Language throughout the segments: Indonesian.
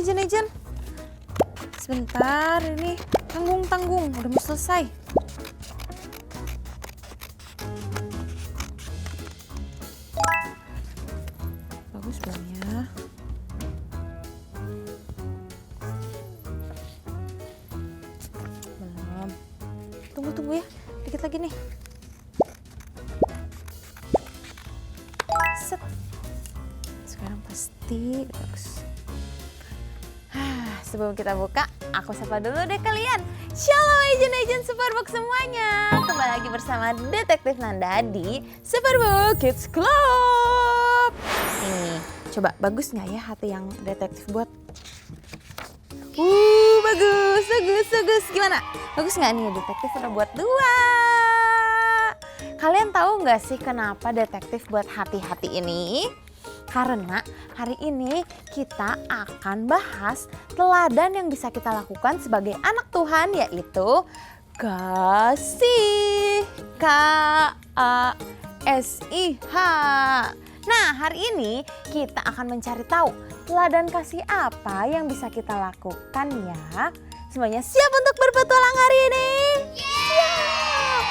Nejen. Sebentar, ini tanggung, udah mau selesai. Bagus belum ya? Belum. Tunggu ya, dikit lagi nih. Set. Sekarang pasti bagus. Sebelum kita buka, aku sapa dulu deh kalian. Shalom agent Superbook semuanya. Kembali lagi bersama Detektif Nanda di Superbook Kids Club. Nih, coba bagus nggak ya hati yang detektif buat? Bagus. Gimana? Bagus nggak nih detektif udah buat 2? Kalian tahu nggak sih kenapa detektif buat hati-hati ini? Karena hari ini kita akan bahas teladan yang bisa kita lakukan sebagai anak Tuhan, yaitu kasih. K-A-S-I-H. Nah, hari ini kita akan mencari tahu teladan kasih apa yang bisa kita lakukan ya. Semuanya siap untuk berpetualang hari ini?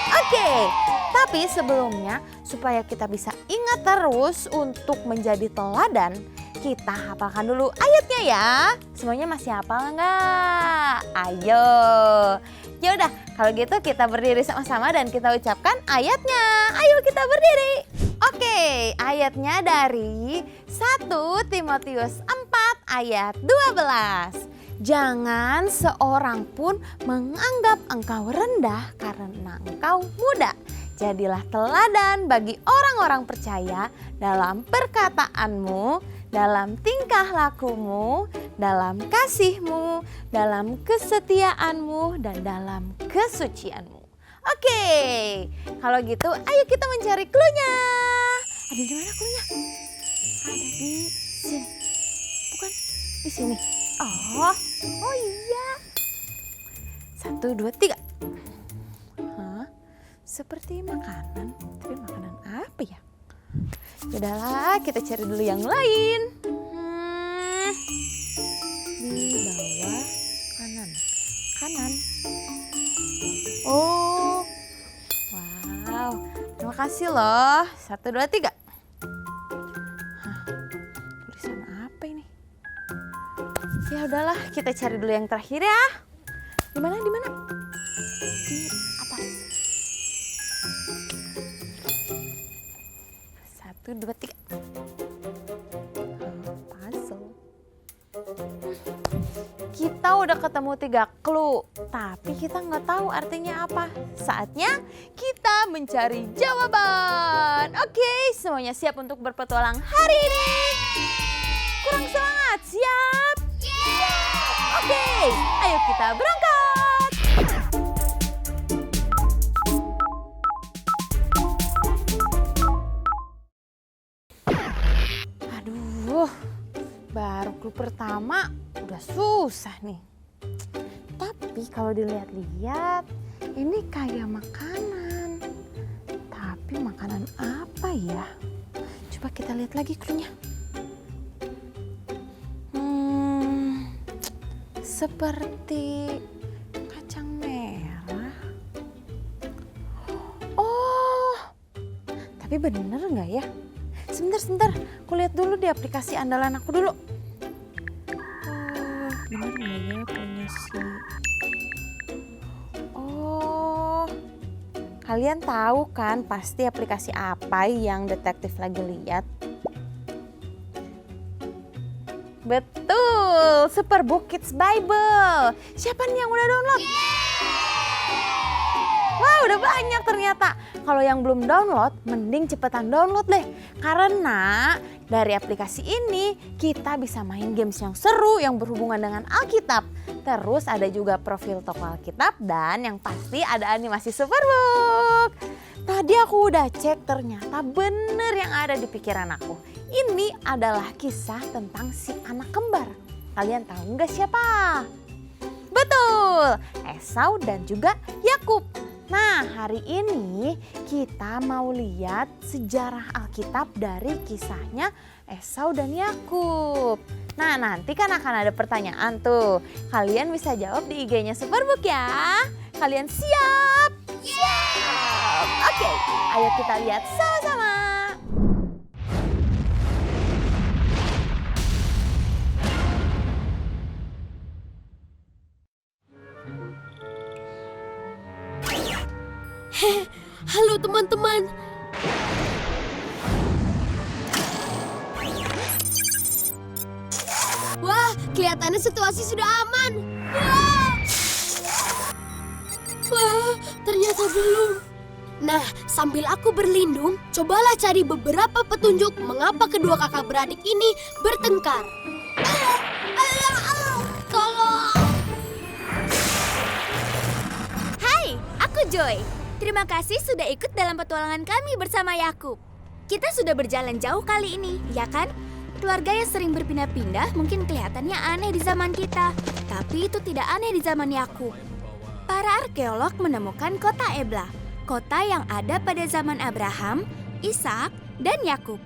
Oke, tapi sebelumnya supaya kita bisa ingat terus untuk menjadi teladan, kita hafalkan dulu ayatnya ya. Semuanya masih hafal nggak? Ayo. Ya udah, kalau gitu kita berdiri sama-sama dan kita ucapkan ayatnya. Ayo kita berdiri. Oke, ayatnya dari 1 Timotius 4 ayat 12. Jangan seorang pun menganggap engkau rendah karena engkau muda. Jadilah teladan bagi orang-orang percaya dalam perkataanmu, dalam tingkah lakumu, dalam kasihmu, dalam kesetiaanmu, dan dalam kesucianmu. Oke, kalau gitu ayo kita mencari clue-nya. Ada di mana clue-nya? Ada di sini. Bukan di sini. Oh iya. 1, 2, 3. Seperti makanan, tapi makanan apa ya? Yaudahlah, kita cari dulu yang lain. Di bawah kanan. Oh, wow. Terima kasih loh. 1, 2, 3. Tulisan apa ini? Ya udahlah, kita cari dulu yang terakhir ya. Di mana? Di atas. 1, 2, 3. Puzzle. Kita udah ketemu 3 clue, tapi kita nggak tahu artinya apa. Saatnya kita mencari jawaban. Oke, semuanya siap untuk berpetualang hari ini? Kurang semangat, siap? Oke, ayo kita berangkat. Aduh, baru clue pertama udah susah nih. Tapi kalau dilihat-lihat ini kayak makanan. Tapi makanan apa ya? Coba kita lihat lagi clue-nya. Seperti kacang merah. Oh, tapi bener nggak ya? Sebentar, aku lihat dulu di aplikasi andalan aku dulu. Bener nggak ya punya si? Oh, kalian tahu kan pasti aplikasi apa yang detektif lagi lihat? Betul, Superbook Kids Bible. Siapa nih yang udah download? Wah, udah banyak ternyata. Kalau yang belum download, mending cepetan download deh. Karena dari aplikasi ini kita bisa main games yang seru yang berhubungan dengan Alkitab. Terus ada juga profil toko Alkitab dan yang pasti ada animasi Superbook. Tadi aku udah cek, ternyata bener yang ada di pikiran aku. Ini adalah kisah tentang si anak kembar. Kalian tahu nggak siapa? Betul, Esau dan juga Yakub. Nah, hari ini kita mau lihat sejarah Alkitab dari kisahnya Esau dan Yakub. Nah, nanti kan akan ada pertanyaan tuh. Kalian bisa jawab di IG-nya Superbook ya. Kalian siap? Siap! Oke, ayo kita lihat sama-sama. Halo teman-teman. Wah, kelihatannya situasi sudah aman. Wah, ternyata belum. Nah, sambil aku berlindung, cobalah cari beberapa petunjuk mengapa kedua kakak beradik ini bertengkar. Tolong! Hai, aku Joy. Terima kasih sudah ikut dalam petualangan kami bersama Yakub. Kita sudah berjalan jauh kali ini, ya kan? Keluarga yang sering berpindah-pindah mungkin kelihatannya aneh di zaman kita, tapi itu tidak aneh di zaman Yakub. Para arkeolog menemukan kota Ebla, kota yang ada pada zaman Abraham, Ishak, dan Yakub.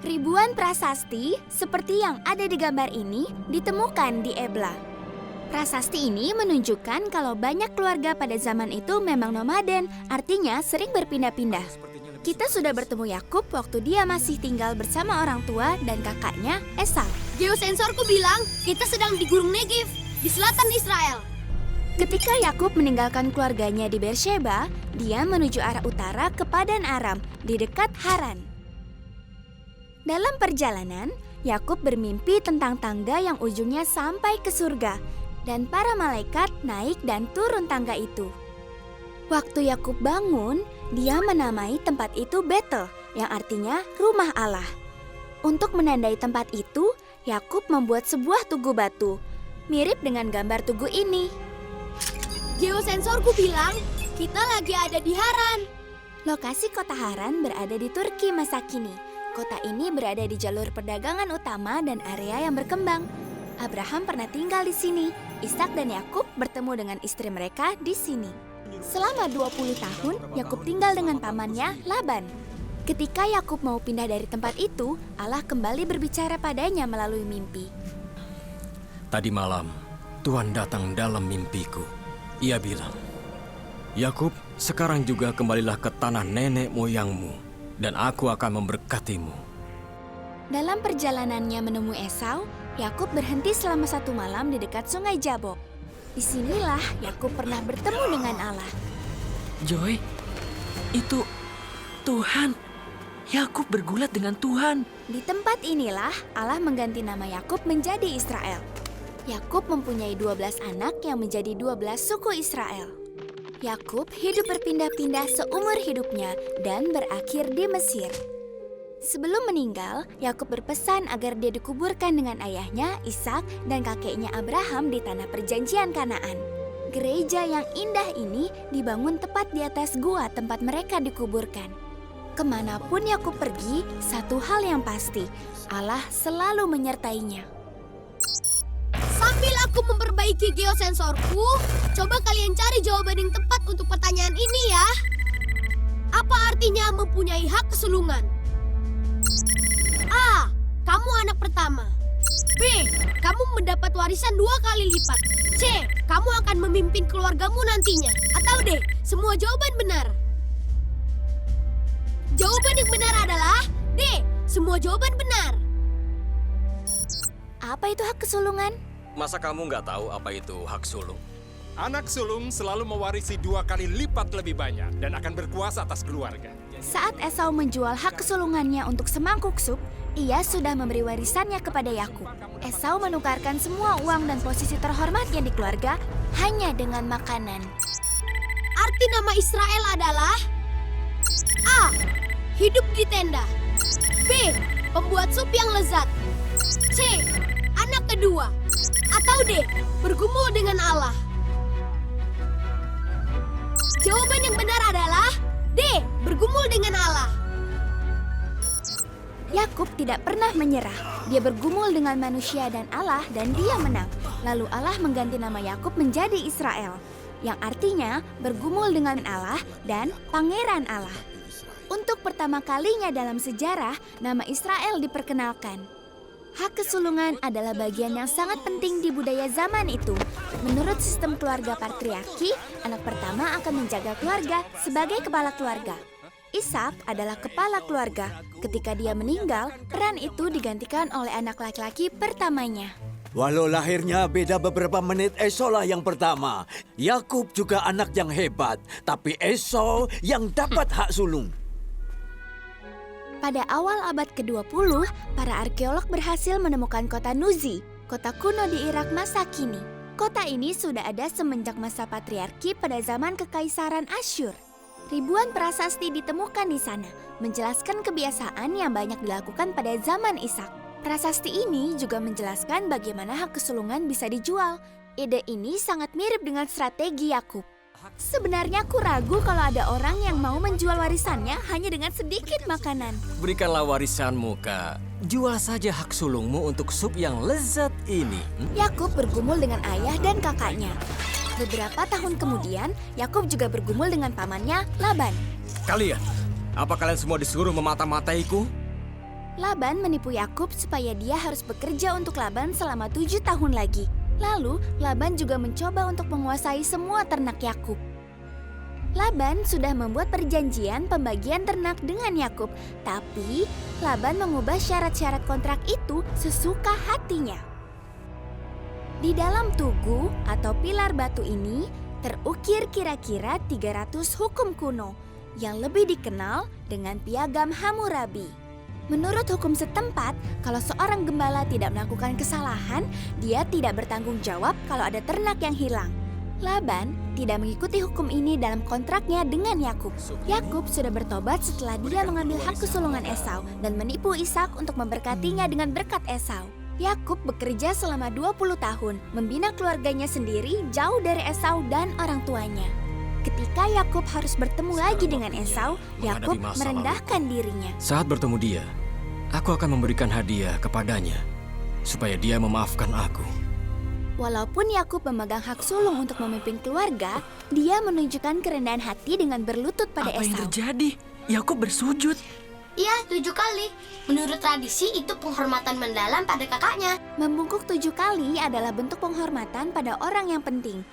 Ribuan prasasti seperti yang ada di gambar ini ditemukan di Ebla. Prasasti ini menunjukkan kalau banyak keluarga pada zaman itu memang nomaden, artinya sering berpindah-pindah. Kita sudah bertemu Yakub waktu dia masih tinggal bersama orang tua dan kakaknya Esau. Geosensorku bilang kita sedang di Gunung Negev, di selatan Israel. Ketika Yakub meninggalkan keluarganya di Beersheba, dia menuju arah utara ke Padan Aram di dekat Haran. Dalam perjalanan, Yakub bermimpi tentang tangga yang ujungnya sampai ke surga, dan para malaikat naik dan turun tangga itu. Waktu Yakub bangun, dia menamai tempat itu Betel, yang artinya rumah Allah. Untuk menandai tempat itu, Yakub membuat sebuah tugu batu, mirip dengan gambar tugu ini. Geosensorku bilang kita lagi ada di Haran. Lokasi kota Haran berada di Turki masa kini. Kota ini berada di jalur perdagangan utama dan area yang berkembang. Abraham pernah tinggal di sini. Ishak dan Yakub bertemu dengan istri mereka di sini. Selama 20 tahun, Yakub tinggal dengan pamannya Laban. Ketika Yakub mau pindah dari tempat itu, Allah kembali berbicara padanya melalui mimpi. Tadi malam, Tuhan datang dalam mimpiku. Ia bilang, Yakub, sekarang juga kembalilah ke tanah nenek moyangmu, dan aku akan memberkatimu. Dalam perjalanannya menemui Esau, Yakub berhenti selama 1 malam di dekat sungai Jabok. Disinilah Yakub pernah bertemu dengan Allah. Joy, itu Tuhan. Yakub bergulat dengan Tuhan. Di tempat inilah Allah mengganti nama Yakub menjadi Israel. Yakub mempunyai 12 anak yang menjadi 12 suku Israel. Yakub hidup berpindah-pindah seumur hidupnya dan berakhir di Mesir. Sebelum meninggal, Yakub berpesan agar dia dikuburkan dengan ayahnya, Ishak, dan kakeknya Abraham di tanah perjanjian Kanaan. Gereja yang indah ini dibangun tepat di atas gua tempat mereka dikuburkan. Kemanapun Yakub pergi, satu hal yang pasti, Allah selalu menyertainya. Sambil aku memperbaiki geosensorku, coba kalian cari jawaban yang tepat untuk pertanyaan ini ya. Apa artinya mempunyai hak kesulungan? A. Kamu anak pertama. B. Kamu mendapat warisan 2 kali lipat. C. Kamu akan memimpin keluargamu nantinya. Atau D. Semua jawaban benar. Jawaban yang benar adalah D. Semua jawaban benar. Apa itu hak kesulungan? Masa kamu nggak tahu apa itu hak sulung? Anak sulung selalu mewarisi 2 kali lipat lebih banyak dan akan berkuasa atas keluarga. Saat Esau menjual hak kesulungannya untuk semangkuk sup, ia sudah memberi warisannya kepada Yakub. Esau menukarkan semua uang dan posisi terhormatnya di keluarga hanya dengan makanan. Arti nama Israel adalah A. Hidup di tenda. B. Pembuat sup yang lezat. C. Anak kedua. Atau D. Bergumul dengan Allah. Jawaban yang benar adalah D. Bergumul dengan Allah. Yakub tidak pernah menyerah. Dia bergumul dengan manusia dan Allah dan dia menang. Lalu Allah mengganti nama Yakub menjadi Israel. yang artinya bergumul dengan Allah dan Pangeran Allah. Untuk pertama kalinya dalam sejarah, nama Israel diperkenalkan. Hak kesulungan adalah bagian yang sangat penting di budaya zaman itu. Menurut sistem keluarga patriarki, anak pertama akan menjaga keluarga sebagai kepala keluarga. Ishak adalah kepala keluarga. Ketika dia meninggal, peran itu digantikan oleh anak laki-laki pertamanya. Walau lahirnya beda beberapa menit, Esau lah yang pertama. Yakub juga anak yang hebat, tapi Esau yang dapat hak sulung. Pada awal abad ke-20, para arkeolog berhasil menemukan kota Nuzi, kota kuno di Irak masa kini. Kota ini sudah ada semenjak masa patriarki pada zaman Kekaisaran Asyur. Ribuan prasasti ditemukan di sana, menjelaskan kebiasaan yang banyak dilakukan pada zaman Ishak. Prasasti ini juga menjelaskan bagaimana hak kesulungan bisa dijual. Ide ini sangat mirip dengan strategi Yakub. Sebenarnya aku ragu kalau ada orang yang mau menjual warisannya hanya dengan sedikit makanan. Berikanlah warisanmu, Kak. Jual saja hak sulungmu untuk sup yang lezat ini. Yakub bergumul dengan ayah dan kakaknya. Beberapa tahun kemudian, Yakub juga bergumul dengan pamannya, Laban. Kalian, apa kalian semua disuruh memata-mataiku? Laban menipu Yakub supaya dia harus bekerja untuk Laban selama 7 tahun lagi. Lalu, Laban juga mencoba untuk menguasai semua ternak Yakub. Laban sudah membuat perjanjian pembagian ternak dengan Yakub, tapi Laban mengubah syarat-syarat kontrak itu sesuka hatinya. Di dalam tugu atau pilar batu ini terukir kira-kira 300 hukum kuno yang lebih dikenal dengan Piagam Hammurabi. Menurut hukum setempat, kalau seorang gembala tidak melakukan kesalahan, dia tidak bertanggung jawab kalau ada ternak yang hilang. Laban tidak mengikuti hukum ini dalam kontraknya dengan Yakub. Yakub sudah bertobat setelah dia mengambil hak kesulungan Esau dan menipu Ishak untuk memberkatinya dengan berkat Esau. Yakub bekerja selama 20 tahun, membina keluarganya sendiri jauh dari Esau dan orang tuanya. Ketika Yakub harus bertemu lagi dengan Esau, Yakub merendahkan dirinya. Saat bertemu dia, aku akan memberikan hadiah kepadanya supaya dia memaafkan aku. Walaupun Yakub memegang hak sulung untuk memimpin keluarga, dia menunjukkan kerendahan hati dengan berlutut pada Apa yang Esau. terjadi? Yakub bersujud. Iya, 7 kali. Menurut tradisi itu penghormatan mendalam pada kakaknya. Membungkuk 7 kali adalah bentuk penghormatan pada orang yang penting.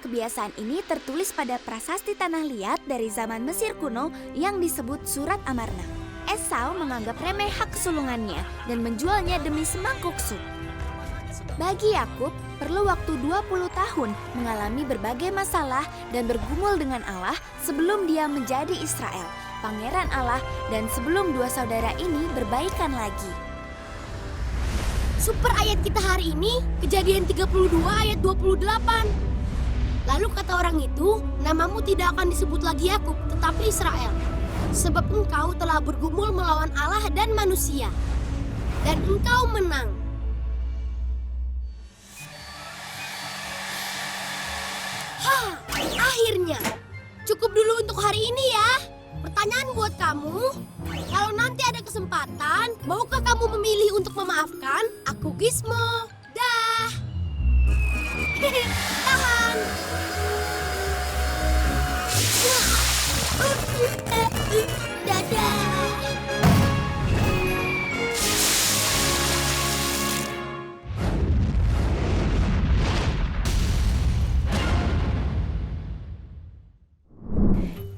Kebiasaan ini tertulis pada prasasti tanah liat dari zaman Mesir kuno yang disebut Surat Amarna. Esau menganggap remeh hak kesulungannya dan menjualnya demi semangkuk sup. Bagi Yakub, perlu waktu 20 tahun mengalami berbagai masalah dan bergumul dengan Allah sebelum dia menjadi Israel, pangeran Allah, dan sebelum dua saudara ini berbaikan lagi. Super ayat kita hari ini, Kejadian 32 ayat 28. Lalu kata orang itu, namamu tidak akan disebut lagi Yakub, tetapi Israel. Sebab engkau telah bergumul melawan Allah dan manusia. Dan engkau menang. Hah, akhirnya. Cukup dulu untuk hari ini ya. Pertanyaan buat kamu, kalau nanti ada kesempatan, maukah kamu memilih untuk memaafkan? Aku Gizmo. Dah. Tahan. Dadah.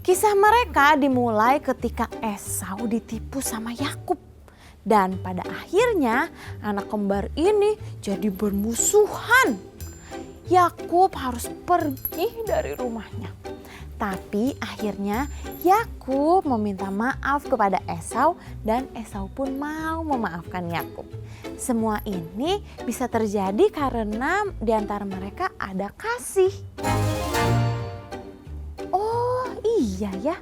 Kisah mereka dimulai ketika Esau ditipu sama Yakub. Dan pada akhirnya anak kembar ini jadi bermusuhan. Yakub harus pergi dari rumahnya. Tapi akhirnya Yakub meminta maaf kepada Esau dan Esau pun mau memaafkan Yakub. Semua ini bisa terjadi karena di antara mereka ada kasih. Oh iya ya,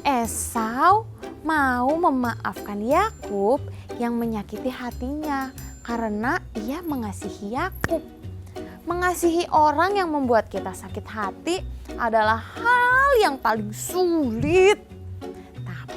Esau mau memaafkan Yakub yang menyakiti hatinya karena ia mengasihi Yakub. Mengasihi orang yang membuat kita sakit hati adalah hal yang paling sulit.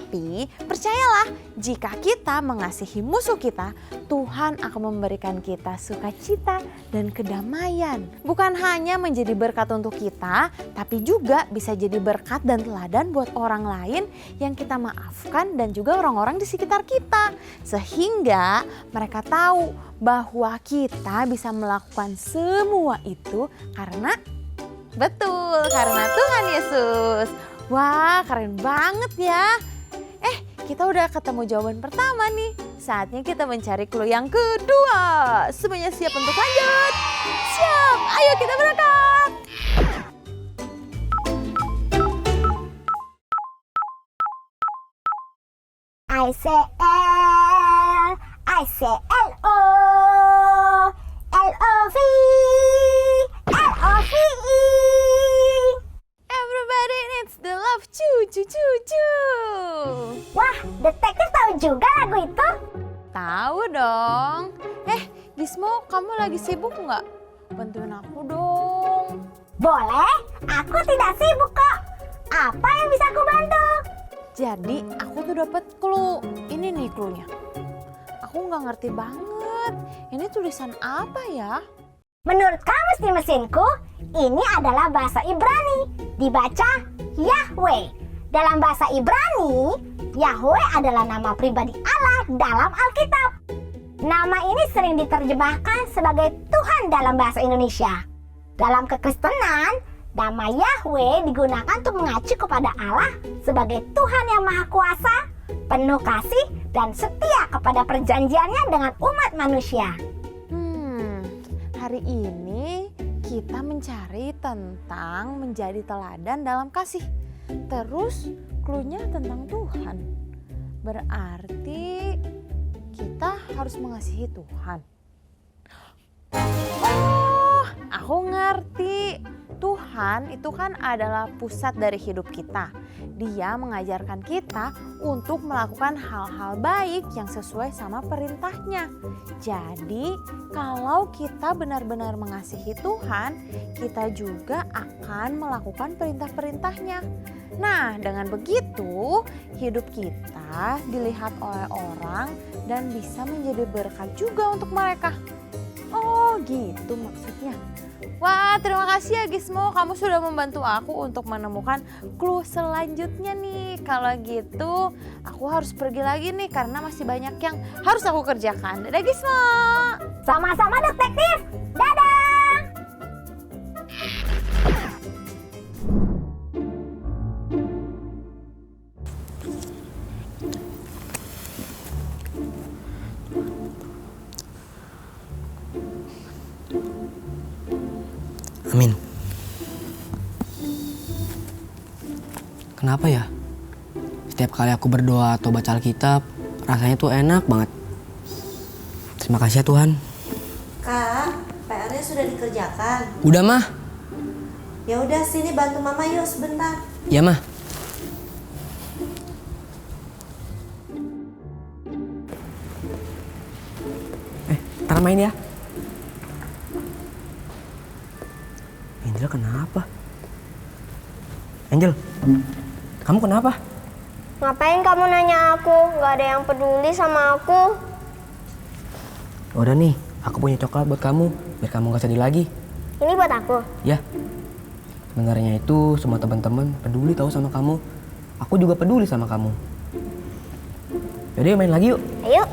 Tapi percayalah, jika kita mengasihi musuh kita, Tuhan akan memberikan kita sukacita dan kedamaian. Bukan hanya menjadi berkat untuk kita, tapi juga bisa jadi berkat dan teladan buat orang lain yang kita maafkan dan juga orang-orang di sekitar kita. Sehingga mereka tahu bahwa kita bisa melakukan semua itu karena karena Tuhan Yesus. Wah, keren banget ya. Kita udah ketemu jawaban pertama nih. Saatnya kita mencari clue yang kedua. Semuanya siap untuk lanjut? Siap, ayo kita berangkat. ICL-O, L-O-V, L-O-V-E. Everybody needs the love, cu. Wah, detektif tahu juga lagu itu? Tahu dong. Gizmo, kamu lagi sibuk nggak? Bantuin aku dong. Boleh, aku tidak sibuk kok. Apa yang bisa aku bantu? Jadi aku tuh dapet clue. Ini nih cluenya. Aku nggak ngerti banget. Ini tulisan apa ya? Menurut kamus di mesinku, ini adalah bahasa Ibrani. Dibaca Yahweh. Dalam bahasa Ibrani, Yahweh adalah nama pribadi Allah dalam Alkitab. Nama ini sering diterjemahkan sebagai Tuhan dalam bahasa Indonesia. Dalam kekristenan, nama Yahweh digunakan untuk mengacu kepada Allah sebagai Tuhan yang Maha Kuasa, penuh kasih, dan setia kepada perjanjiannya dengan umat manusia. Hari ini kita mencari tentang menjadi teladan dalam kasih. Terus cluenya tentang Tuhan. Berarti kita harus mengasihi Tuhan. Oh, aku ngerti. Tuhan itu kan adalah pusat dari hidup kita. Dia mengajarkan kita untuk melakukan hal-hal baik yang sesuai sama perintahnya. Jadi kalau kita benar-benar mengasihi Tuhan, kita juga akan melakukan perintah-perintahnya. Nah, dengan begitu hidup kita dilihat oleh orang dan bisa menjadi berkat juga untuk mereka. Oh, gitu maksudnya. Wah, terima kasih ya Gizmo, kamu sudah membantu aku untuk menemukan clue selanjutnya nih. Kalau gitu, aku harus pergi lagi nih karena masih banyak yang harus aku kerjakan. Dadah Gizmo. Sama-sama detektif. Dadah. Amin. Kenapa ya? Setiap kali aku berdoa atau baca Alkitab, rasanya tuh enak banget. Terima kasih ya Tuhan. Kak, PR-nya sudah dikerjakan. Udah mah. Ya udah, sini bantu Mama yuk sebentar. Ya mah. Ntar main ya. Angel kenapa? Angel, kamu kenapa? Ngapain kamu nanya aku? Gak ada yang peduli sama aku. Udah nih, aku punya coklat buat kamu, biar kamu gak sedih lagi. Ini buat aku? Ya, sebenarnya itu semua teman-teman peduli tahu sama kamu. Aku juga peduli sama kamu. Yaudah main lagi yuk. Ayo.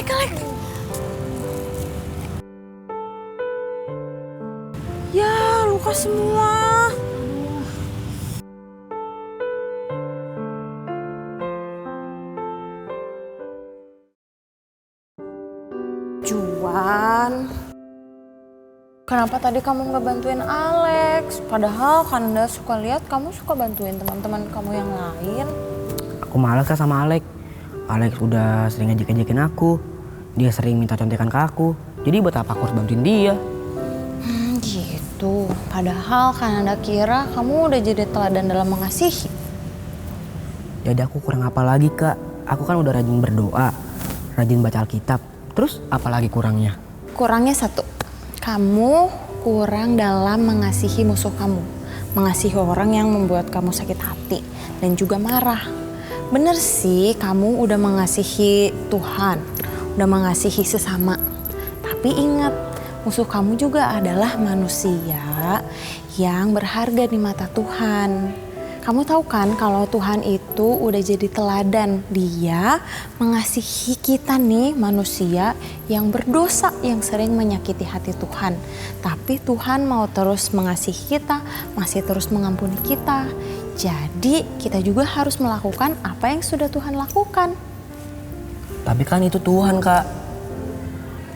Alek. Ya, luka semua. Juan, kenapa tadi kamu nggak bantuin Alex? Padahal Kanda suka lihat kamu suka bantuin teman-teman kamu yang lain. Aku malas kan sama Alex. Alex udah sering ngejek-ngejekin aku. Dia sering minta contekan ke aku. Jadi buat apa aku harus bantuin dia? Gitu. gitu. Padahal kan Anda kira kamu udah jadi teladan dalam mengasihi. Jadi aku kurang apa lagi Kak? Aku kan udah rajin berdoa, rajin baca Alkitab. Terus apa lagi kurangnya? Kurangnya satu, kamu kurang dalam mengasihi musuh kamu. Mengasihi orang yang membuat kamu sakit hati dan juga marah. Bener sih kamu udah mengasihi Tuhan, udah mengasihi sesama. Tapi ingat, musuh kamu juga adalah manusia yang berharga di mata Tuhan. Kamu tahu kan kalau Tuhan itu udah jadi teladan. Dia mengasihi kita nih manusia yang berdosa, yang sering menyakiti hati Tuhan. Tapi Tuhan mau terus mengasihi kita, masih terus mengampuni kita. Jadi kita juga harus melakukan apa yang sudah Tuhan lakukan. Tapi kan itu Tuhan Kak.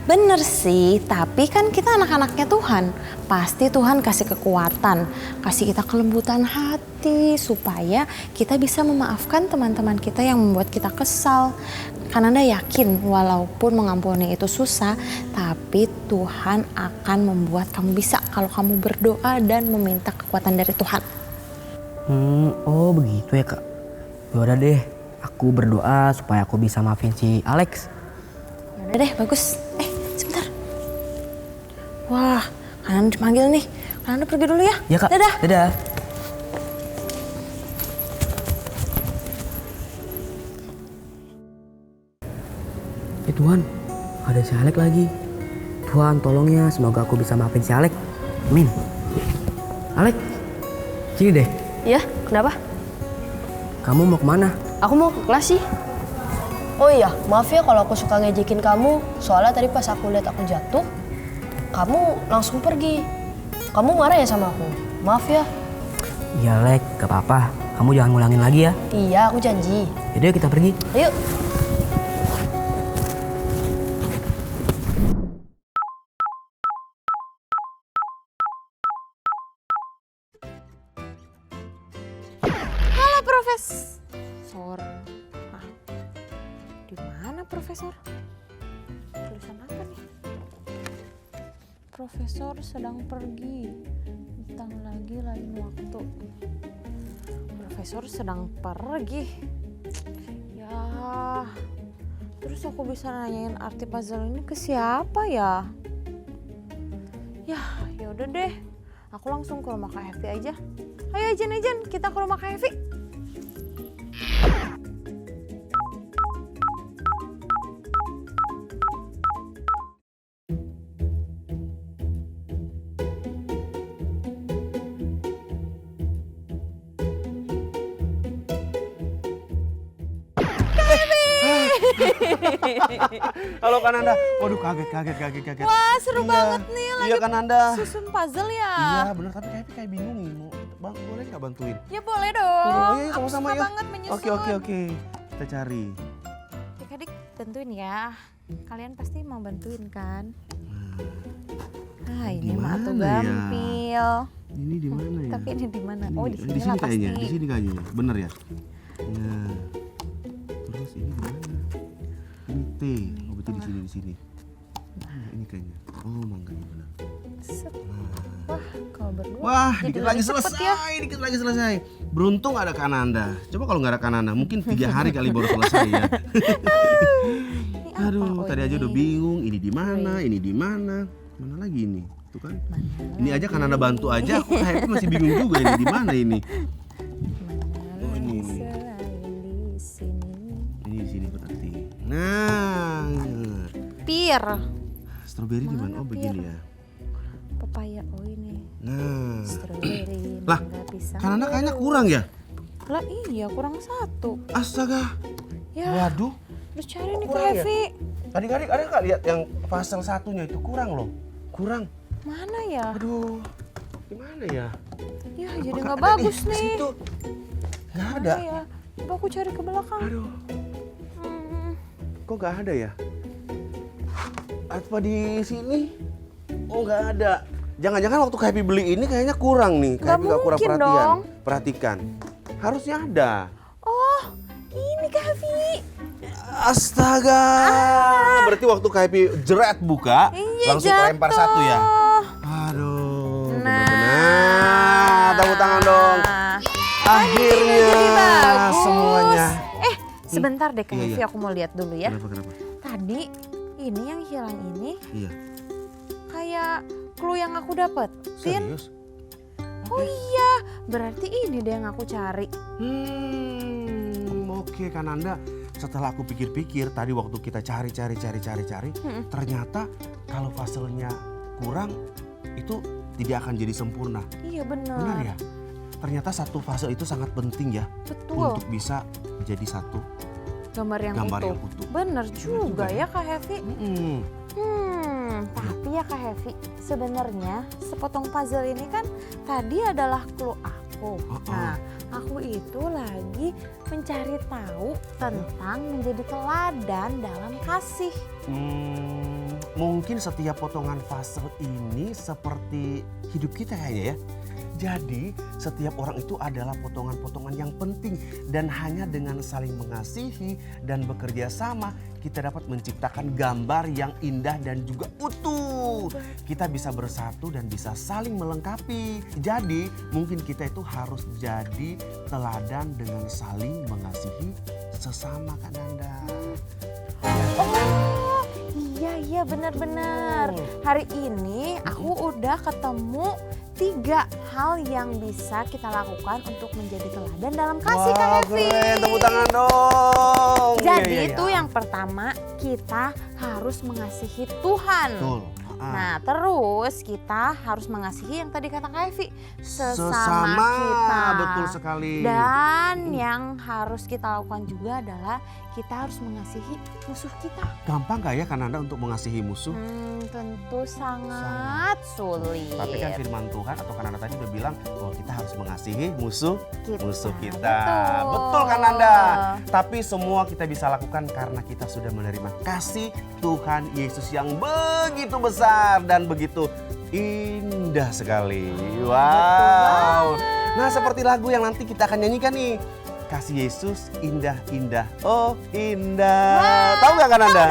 Bener sih, tapi kan kita anak-anaknya Tuhan. Pasti Tuhan kasih kekuatan, kasih kita kelembutan hati supaya kita bisa memaafkan teman-teman kita yang membuat kita kesal. Kan Anda yakin walaupun mengampuni itu susah, tapi Tuhan akan membuat kamu bisa kalau kamu berdoa dan meminta kekuatan dari Tuhan. Oh begitu ya Kak. Yaudah deh, aku berdoa supaya aku bisa maafin si Alex. Udah deh, bagus. Sebentar. Wah, Kanan dipanggil nih. Kanan pergi dulu ya. Ya Kak. Dadah. Dadah. Tuhan, ada si Alex lagi. Tuhan tolong ya, semoga aku bisa maafin si Alex. Amin. Alex, sini deh. Iya, kenapa? Kamu mau kemana? Aku mau ke kelas sih. Oh iya, maaf ya kalau aku suka ngejekin kamu. Soalnya tadi pas aku lihat aku jatuh, kamu langsung pergi. Kamu marah ya sama aku? Maaf ya. Iya Lex, gak apa-apa. Kamu jangan ngulangin lagi ya. Iya, aku janji. Yaudah kita pergi. Ayo. Halo Profesor. Ah, di mana Profesor? Tulisan apa nih? Profesor sedang pergi. Datang lagi lain waktu. Profesor sedang pergi. Ya, terus aku bisa nanyain arti puzzle ini ke siapa ya? Yaudah deh. Aku langsung ke rumah Kak Hevi aja. Ayo Ejen, kita ke rumah Kak Hevi. Halo Kananda. Waduh kaget. Wah seru banget nih lagi Iya Kananda. susun puzzle ya. Iya bener, tapi kayak bingung nih. Bang, boleh nggak bantuin? Ya boleh dong. Oh, iya, Aku sama-sama suka ya. banget menyusun. Oke. Kita cari. Adik-adik bantuin ya. Kalian pasti mau bantuin kan? Ini mah tuh Gimana ya? gampil. Ini di mana ya? Tapi ini di mana? Oh di sini sini lah pasti. kayaknya. Di sini kayaknya. Bener ya? Nah. Terus ini di mana? Ini T. Oh betul di sini. Nah, ini kayaknya. Oh mangga ini benar. Wah, kalau berdua. Wah, jadi dikit lagi lebih cepet selesai, ya. dikit lagi selesai. Beruntung ada Kananda. Coba kalau nggak ada Kananda, mungkin 3 hari kali baru selesai ya. Aduh, tadi aja udah bingung. Ini di mana? Ini di mana? Mana lagi ini? Tuh kan? Ini aja Kananda bantu aja. Aku kayak masih bingung juga ini di mana ini. Oh ini. Ini di sini berarti. Nah. Pir. Stroberi di mana? Oh begini ya. Papaya. Oh ini. Nah. Strawberry. Lah, Kananda kayaknya kurang ya? Lah iya, kurang 1. Astaga. Ya. Waduh. Terus cari nih Kak kurang ya? Hevi. Adik-adik ada nggak lihat yang pasal satunya itu kurang loh? Kurang. Mana ya? Aduh. Gimana ya? Ya jadi Apakah nggak ada bagus di nih. situ? Nggak ada. Mana ya? Coba aku cari ke belakang. Aduh. Kok nggak ada ya? Apa di sini? Oh nggak ada. Jangan-jangan waktu Kak Happy beli ini kayaknya kurang nih. Kak Happy nggak kurang mungkin perhatian. dong. Perhatikan. Harusnya ada. Oh, ini Kak Hevi. Astaga. Berarti waktu Kak Happy jeret buka, Iya, langsung jatuh. lempar 1 ya? Aduh. Nah, tangan dong. Akhirnya Jadi bagus. semuanya. Sebentar deh Kak Iya, Hevi, iya. aku mau lihat dulu ya. Kenapa? Tadi ini yang hilang ini Iya. kayak clue yang aku dapetin. Serius? Oh iya, berarti ini deh yang aku cari. Oke Kananda. Setelah aku pikir-pikir tadi waktu kita cari, ternyata kalau puzzle-nya kurang itu tidak akan jadi sempurna. Iya benar. Benar ya? Ternyata satu puzzle itu sangat penting ya. Betul. Untuk bisa jadi satu Gambar yang utuh. Bener juga ya Kak Hevi. Tapi ya Kak Hevi, sebenarnya sepotong puzzle ini kan tadi adalah clue aku. Nah, aku itu lagi mencari tahu tentang menjadi teladan dalam kasih. Mungkin setiap potongan puzzle ini seperti hidup kita kayaknya ya. Jadi setiap orang itu adalah potongan-potongan yang penting dan hanya dengan saling mengasihi dan bekerja sama kita dapat menciptakan gambar yang indah dan juga utuh. Kita bisa bersatu dan bisa saling melengkapi. Jadi mungkin kita itu harus jadi teladan dengan saling mengasihi sesama Kak Nanda. Oh iya benar-benar. Hari ini aku udah ketemu 3 hal yang bisa kita lakukan untuk menjadi teladan dalam kasih Kak Hevi. Keren, tepuk tangan dong. Jadi Iya. itu yang pertama, kita harus mengasihi Tuhan. Betul. Nah terus kita harus mengasihi yang tadi kata Kak Hevi, sesama Sesama, kita. betul sekali. Dan yang harus kita lakukan juga adalah kita harus mengasihi musuh kita. Gampang gak ya Kananda untuk mengasihi musuh? Tentu sangat sulit. Tapi kan firman Tuhan atau Kananda tadi udah bilang bahwa kita harus mengasihi musuh kita. Betul Kananda. Tapi semua kita bisa lakukan karena kita sudah menerima kasih Tuhan Yesus yang begitu besar dan begitu indah sekali. Wow. Nah seperti lagu yang nanti kita akan nyanyikan nih. Kasih Yesus indah-indah, oh indah. Tahu nggak Kananda?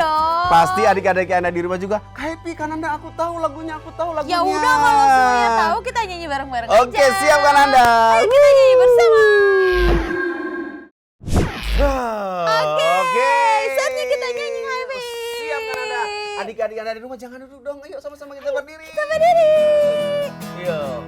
Pasti adik-adik Anda di rumah juga. Happy Kananda, aku tahu lagunya, Ya udah kalau semuanya tahu kita nyanyi bareng-bareng aja. Oke, siap Kananda. Ayo kita nyanyi bersama. Oke. Saatnya kita nyanyi Happy. Siap Kananda. Adik-adik Anda di rumah jangan duduk dong. Ayo sama-sama kita berdiri. Kita berdiri. Yuk.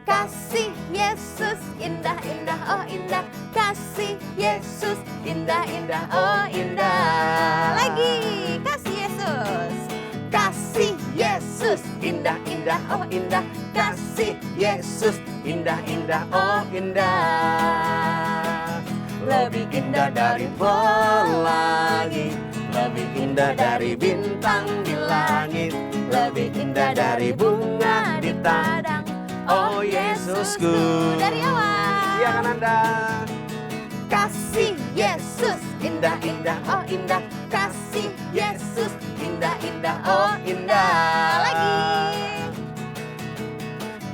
Kasih Yesus indah-indah, oh indah. Kasih Yesus indah-indah, oh indah. Lagi, kasih Yesus. Kasih Yesus indah-indah, oh indah. Kasih Yesus indah-indah, oh indah. Lebih indah dari pelangi, lebih indah dari bintang di langit, lebih indah dari bunga di padang. Oh Yesusku. Dari awal. Iya Kananda. Kasih Yesus indah-indah, oh indah. Kasih Yesus indah-indah, oh indah. Lagi.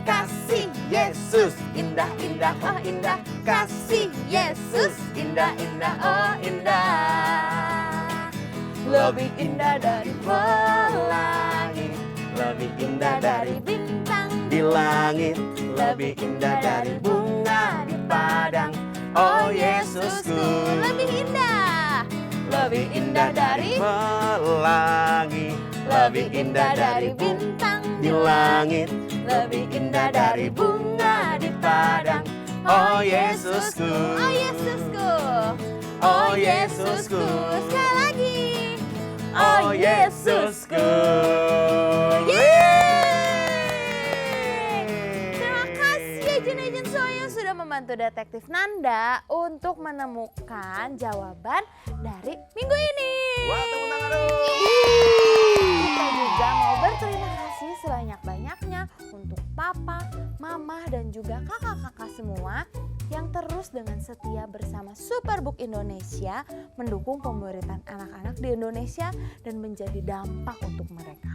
Kasih Yesus indah-indah, oh indah. Kasih Yesus indah-indah, oh indah. Lebih indah dari pelangi, lebih indah dari bintang Di langit lebih indah dari bunga di padang. Oh Yesusku, lebih indah dari pelangi, lebih indah dari bintang di langit, lebih indah dari bunga di padang. Oh Yesusku, oh Yesusku, oh Yesusku. Sekali lagi, oh Yesusku. Membantu detektif Nanda untuk menemukan jawaban dari minggu ini. Wah, tepuk tangan dong. Kita juga mau berterima kasih sebanyak-banyaknya untuk papa, mama, dan juga kakak-kakak semua yang terus dengan setia bersama Superbook Indonesia mendukung pemberitaan anak-anak di Indonesia dan menjadi dampak untuk mereka.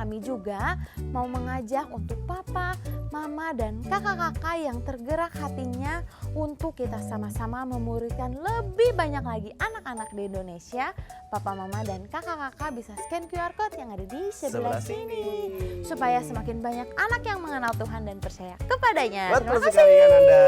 kami juga mau mengajak untuk papa, mama, dan kakak-kakak yang tergerak hatinya untuk kita sama-sama memuridkan lebih banyak lagi anak-anak di Indonesia. Papa, mama, dan kakak-kakak bisa scan QR Code yang ada di sebelah sini. Supaya semakin banyak anak yang mengenal Tuhan dan percaya kepadanya. Betul Terima sekali kasih. Kananda.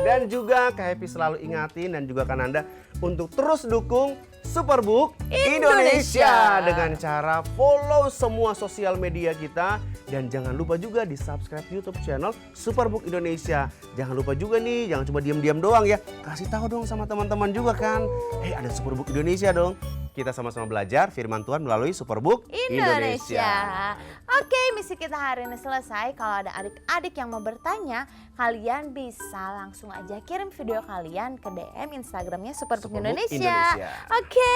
Dan juga Kak Happy selalu ingatin dan juga Kananda untuk terus dukung Superbook Indonesia dengan cara follow semua sosial media kita dan jangan lupa juga di subscribe YouTube channel Superbook Indonesia. Jangan lupa juga nih, jangan cuma diam-diam doang ya, kasih tahu dong sama teman-teman juga kan. Ada Superbook Indonesia dong. Kita sama-sama belajar firman Tuhan melalui Superbook Indonesia. Oke, misi kita hari ini selesai. Kalau ada adik-adik yang mau bertanya, kalian bisa langsung aja kirim video kalian ke DM Instagramnya Superbook Indonesia. Oke,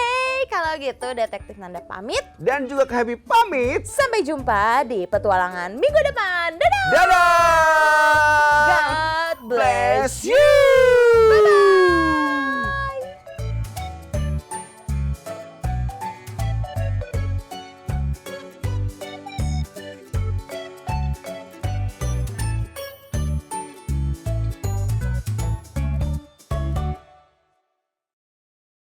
kalau gitu Detektif Nanda pamit. Dan juga Kak Happy pamit. Sampai jumpa di petualangan minggu depan. Dadah! Dadah! God bless you!